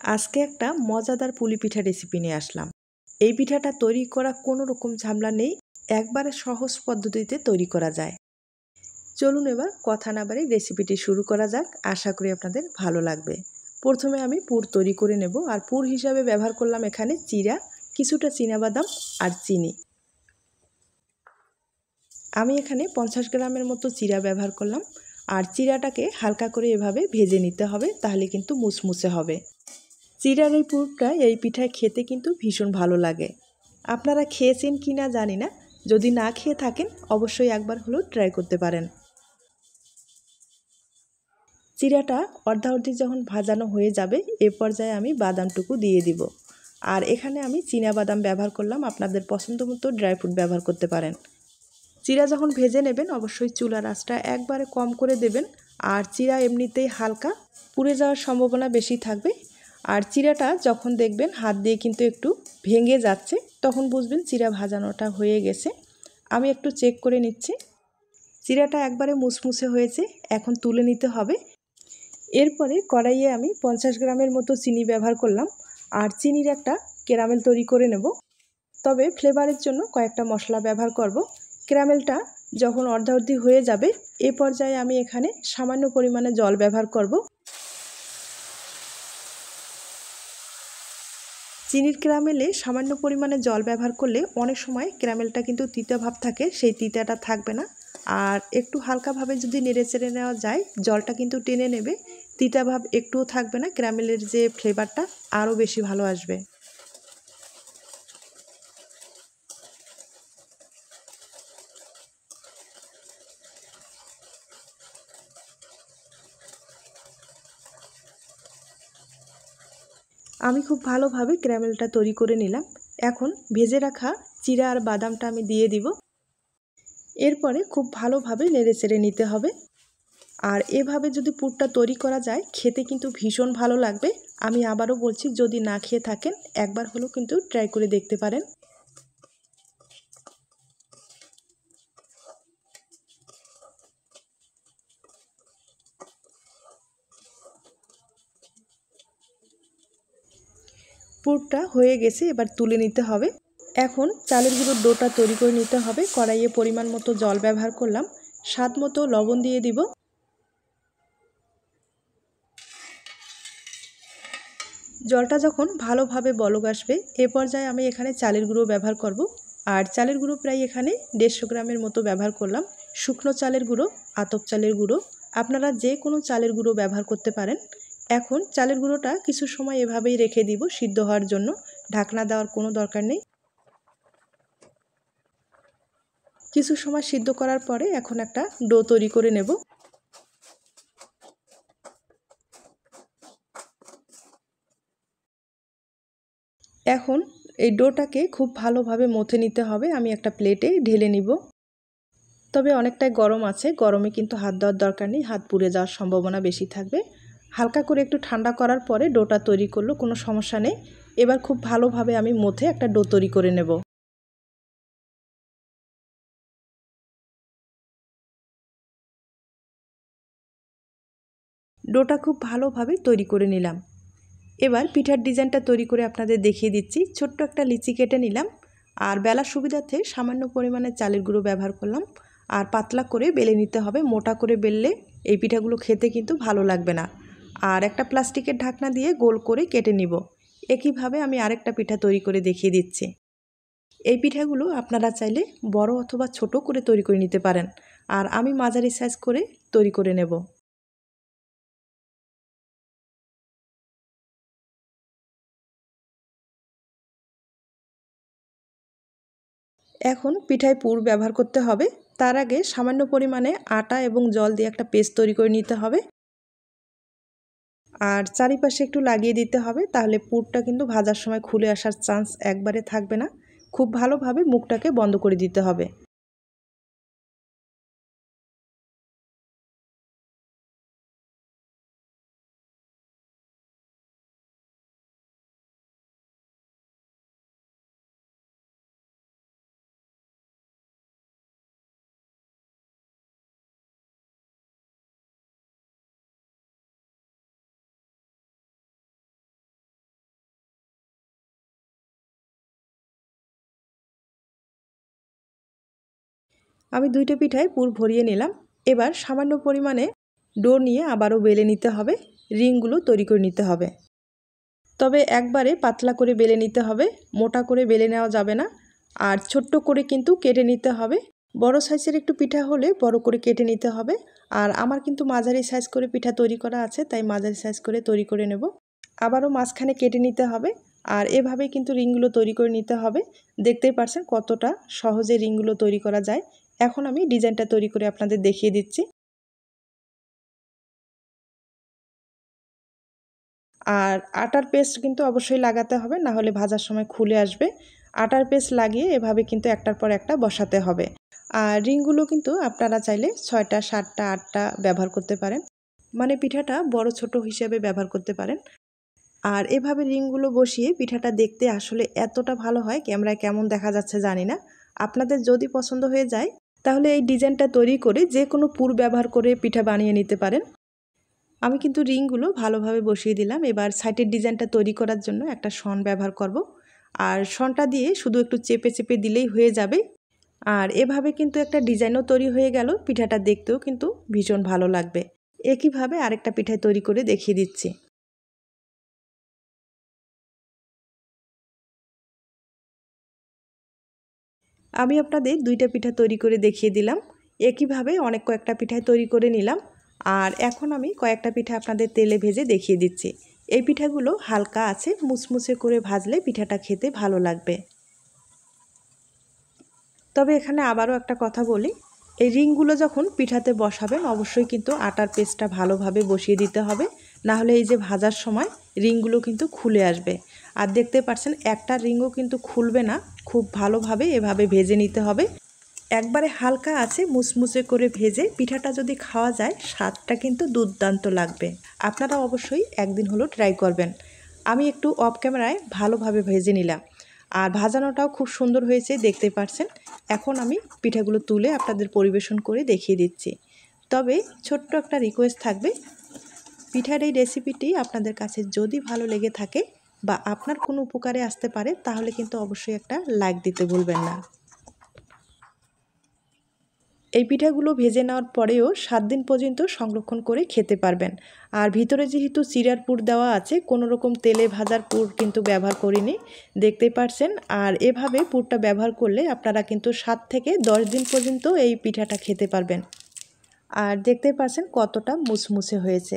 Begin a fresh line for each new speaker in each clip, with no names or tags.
আজকে একটা মজাদার পুলি পিঠা রেসিপি নিয়ে আসলাম। এই পিঠাটা তৈরি করা কোনো রকম ঝামেলা নেই, একবারে সহজ পদ্ধতিতে তৈরি করা যায়। চলুন এবার কথা না বাড়িয়ে রেসিপিটি শুরু করা যাক। আশা করি আপনাদের ভালো লাগবে। প্রথমে আমি পুর তৈরি করে নেব, আর পুর হিসাবে ব্যবহার করলাম এখানে চিড়া, কিছুটা চীনাবাদাম আর চিনি। আমি এখানে 50 গ্রামের মতো চিড়া ব্যবহার করলাম, আর চিড়াটাকে হালকা করে এভাবে ভেজে নিতে হবে, তাহলে কিন্তু মুচমুচে হবে। চিড়ার এই পুরটা এই পিঠায় খেতে কিন্তু ভীষণ ভালো লাগে। আপনারা খেয়েছেন কি না জানি না, যদি না খেয়ে থাকেন অবশ্যই একবার হলেও ট্রাই করতে পারেন। চিড়াটা অর্ধাঅর্ধি যখন ভাজানো হয়ে যাবে এ পর্যায়ে আমি বাদামটুকু দিয়ে দিব। আর এখানে আমি চীনা বাদাম ব্যবহার করলাম, আপনাদের পছন্দ মতো ড্রাই ফ্রুট ব্যবহার করতে পারেন। চিড়া যখন ভেজে নেবেন অবশ্যই চুলার আঁচটা একবারে কম করে দেবেন। আর চিড়া এমনিতেই হালকা, পুড়ে যাওয়ার সম্ভাবনা বেশি থাকবে। আর চিড়াটা যখন দেখবেন হাত দিয়ে কিন্তু একটু ভেঙে যাচ্ছে, তখন বুঝবেন চিড়া ভাজানোটা হয়ে গেছে। আমি একটু চেক করে নিচ্ছি। চিড়াটা একবারে মুচমুচে হয়েছে, এখন তুলে নিতে হবে। এরপরে কড়াইয়ে আমি 50 গ্রামের মতো চিনি ব্যবহার করলাম, আর চিনির একটা ক্যারামেল তৈরি করে নেব। তবে ফ্লেভারের জন্য কয়েকটা মশলা ব্যবহার করব। ক্যারামেলটা যখন অর্ধাঅর্ধি হয়ে যাবে এ পর্যায়ে আমি এখানে সামান্য পরিমাণে জল ব্যবহার করব। চিনির ক্যারামেলে সামান্য পরিমাণে জল ব্যবহার করলে অনেক সময় ক্যারামেলটা কিন্তু তিতা ভাব থাকে, সেই তিতাটা থাকবে না। আর একটু হালকাভাবে যদি নেড়ে চেড়ে নেওয়া যায় জলটা কিন্তু টেনে নেবে, তিতা ভাব একটুও থাকবে না, ক্যারামেলের যে ফ্লেভারটা আরও বেশি ভালো আসবে। আমি খুব ভালোভাবে ক্যারামেলটা তৈরি করে নিলাম। এখন ভেজে রাখা চিড়া আর বাদামটা আমি দিয়ে দিব। এরপরে খুব ভালোভাবে নেড়েচেড়ে নিতে হবে। আর এভাবে যদি পুরটা তৈরি করা যায় খেতে কিন্তু ভীষণ ভালো লাগবে। আমি আবারও বলছি, যদি না খেয়ে থাকেন একবার হলেও কিন্তু ট্রাই করে দেখতে পারেন। পুরটা হয়ে গেছে, এবার তুলে নিতে হবে। এখন চালের গুঁড়োর ডোটা তৈরি করে নিতে হবে। কড়াইয়ে পরিমাণ মতো জল ব্যবহার করলাম, স্বাদ মতো লবণ দিয়ে দিব। জলটা যখন ভালোভাবে বলক আসবে এ পর্যায়ে আমি এখানে চালের গুঁড়ো ব্যবহার করব। আর চালের গুঁড়ো প্রায় এখানে 150 গ্রামের মতো ব্যবহার করলাম। শুকনো চালের গুঁড়ো, আতপ চালের গুঁড়ো, আপনারা যে কোনো চালের গুঁড়ো ব্যবহার করতে পারেন। এখন চালের গুঁড়োটা কিছু সময় এভাবেই রেখে দিব সিদ্ধ হওয়ার জন্য, ঢাকনা দেওয়ার কোনো দরকার নেই। কিছু সময় সিদ্ধ করার পরে এখন একটা ডো তৈরি করে নেব। এখন এই ডোটাকে খুব ভালোভাবে মথে নিতে হবে। আমি একটা প্লেটে ঢেলে নিব। তবে অনেকটাই গরম আছে, গরমে কিন্তু হাত দেওয়ার দরকার নেই, হাত পুড়ে যাওয়ার সম্ভাবনা বেশি থাকবে। হালকা করে একটু ঠান্ডা করার পরে ডোটা তৈরি করলেও কোনো সমস্যা নেই। এবার খুব ভালোভাবে আমি মথে একটা ডো তৈরি করে নেব। ডোটা খুব ভালোভাবে তৈরি করে নিলাম। এবার পিঠার ডিজাইনটা তৈরি করে আপনাদের দেখিয়ে দিচ্ছি। ছোট্ট একটা লিচি কেটে নিলাম, আর বেলার সুবিধার্থে সামান্য পরিমাণে চালের গুঁড়ো ব্যবহার করলাম। আর পাতলা করে বেলে নিতে হবে, মোটা করে বেললে এই পিঠাগুলো খেতে কিন্তু ভালো লাগবে না। আর একটা প্লাস্টিকের ঢাকনা দিয়ে গোল করে কেটে নিব। একইভাবে আমি আরেকটা পিঠা তৈরি করে দেখিয়ে দিচ্ছি। এই পিঠাগুলো আপনারা চাইলে বড় অথবা ছোট করে তৈরি করে নিতে পারেন, আর আমি মাঝারি সাইজ করে তৈরি করে নেব। এখন পিঠায় পুর ব্যবহার করতে হবে। তার আগে সামান্য পরিমাণে আটা এবং জল দিয়ে একটা পেস্ট তৈরি করে নিতে হবে। আর চারিপাশে একটু লাগিয়ে দিতে হবে, তাহলে পুরটা কিন্তু ভাজার সময় খুলে আসার চান্স একবারে থাকবে না। খুব ভালোভাবে মুখটাকে বন্ধ করে দিতে হবে। আমি 2টা পিঠায় পুর ভরিয়ে নিলাম। এবার সামান্য পরিমাণে ডো নিয়ে আবারও বেলে নিতে হবে, রিংগুলো তৈরি করে নিতে হবে। তবে একবারে পাতলা করে বেলে নিতে হবে, মোটা করে বেলে নেওয়া যাবে না। আর ছোট্ট করে কিন্তু কেটে নিতে হবে। বড় সাইজের একটু পিঠা হলে বড় করে কেটে নিতে হবে। আর আমার কিন্তু মাঝারি সাইজ করে পিঠা তৈরি করা আছে, তাই মাঝারি সাইজ করে তৈরি করে নেব। আবারও মাঝখানে কেটে নিতে হবে। আর এভাবেই কিন্তু রিংগুলো তৈরি করে নিতে হবে। দেখতেই পারছেন কতটা সহজে রিংগুলো তৈরি করা যায়। এখন আমি ডিজাইনটা তৈরি করে আপনাদের দেখিয়ে দিচ্ছি। আর আটার পেস্ট কিন্তু অবশ্যই লাগাতে হবে, না হলে ভাজার সময় খুলে আসবে। আটার পেস্ট লাগিয়ে এভাবে কিন্তু একটার পর একটা বসাতে হবে। আর রিংগুলো কিন্তু আপনারা চাইলে 6টা 7টা 8টা ব্যবহার করতে পারেন, মানে পিঠাটা বড় ছোট হিসেবে ব্যবহার করতে পারেন। আর এভাবে রিংগুলো বসিয়ে পিঠাটা দেখতে আসলে এতটা ভালো হয়, ক্যামেরায় কেমন দেখা যাচ্ছে জানি না। আপনাদের যদি পছন্দ হয়ে যায় তাহলে এই ডিজাইনটা তৈরি করে যে কোনো পুর ব্যবহার করে পিঠা বানিয়ে নিতে পারেন। আমি কিন্তু রিংগুলো ভালোভাবে বসিয়ে দিলাম। এবার সাইডের ডিজাইনটা তৈরি করার জন্য একটা শন ব্যবহার করব। আর শনটা দিয়ে শুধু একটু চেপে চেপে দিলেই হয়ে যাবে। আর এভাবে কিন্তু একটা ডিজাইনও তৈরি হয়ে গেল, পিঠাটা দেখতেও কিন্তু ভীষণ ভালো লাগবে। একইভাবে আরেকটা পিঠায় তৈরি করে দেখিয়ে দিচ্ছি। আমি আপনাদের 2টা পিঠা তৈরি করে দেখিয়ে দিলাম। একইভাবে অনেক কয়েকটা পিঠায় তৈরি করে নিলাম। আর এখন আমি কয়েকটা পিঠা আপনাদের তেলে ভেজে দেখিয়ে দিচ্ছি। এই পিঠাগুলো হালকা আছে, মুচমুচে করে ভাজলে পিঠাটা খেতে ভালো লাগবে। তবে এখানে আবারও একটা কথা বলি, এই রিংগুলো যখন পিঠাতে বসাবেন অবশ্যই কিন্তু আটার পেস্টটা ভালোভাবে বসিয়ে দিতে হবে, না হলে এই যে ভাজার সময় রিংগুলো কিন্তু খুলে আসবে। আর দেখতে পাচ্ছেন একটা রিংও কিন্তু খুলবে না, খুব ভালোভাবে এভাবে ভেজে নিতে হবে। একবারে হালকা আছে মুচমুচে করে ভেজে পিঠাটা যদি খাওয়া যায় স্বাদটা কিন্তু দুর্দান্ত লাগবে। আপনারা অবশ্যই একদিন হলো ট্রাই করবেন। আমি একটু অফ ক্যামেরায় ভালোভাবে ভেজে নিলাম, আর ভাজানোটাও খুব সুন্দর হয়েছে দেখতে পাচ্ছেন। এখন আমি পিঠাগুলো তুলে আপনাদের পরিবেশন করে দেখিয়ে দিচ্ছি। তবে ছোট্ট একটা রিকোয়েস্ট থাকবে, পিঠার এই রেসিপিটি আপনাদের কাছে যদি ভালো লেগে থাকে বা আপনার কোনো উপকারে আসতে পারে তাহলে কিন্তু অবশ্যই একটা লাইক দিতে ভুলবেন না। এই পিঠাগুলো ভেজে নেওয়ার পরেও 7 দিন পর্যন্ত সংরক্ষণ করে খেতে পারবেন। আর ভিতরে যেহেতু চিড়ার পুর দেওয়া আছে, কোনো রকম তেলে ভাজার পুর কিন্তু ব্যবহার করিনি, দেখতেই পারছেন। আর এভাবে পুরটা ব্যবহার করলে আপনারা কিন্তু 7 থেকে 10 দিন পর্যন্ত এই পিঠাটা খেতে পারবেন। আর দেখতেই পারছেন কতটা মুচমুচে হয়েছে।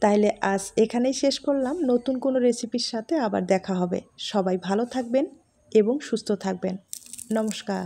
তাইলে আজ এখানেই শেষ করলাম, নতুন কোনো রেসিপির সাথে আবার দেখা হবে। সবাই ভালো থাকবেন এবং সুস্থ থাকবেন। নমস্কার।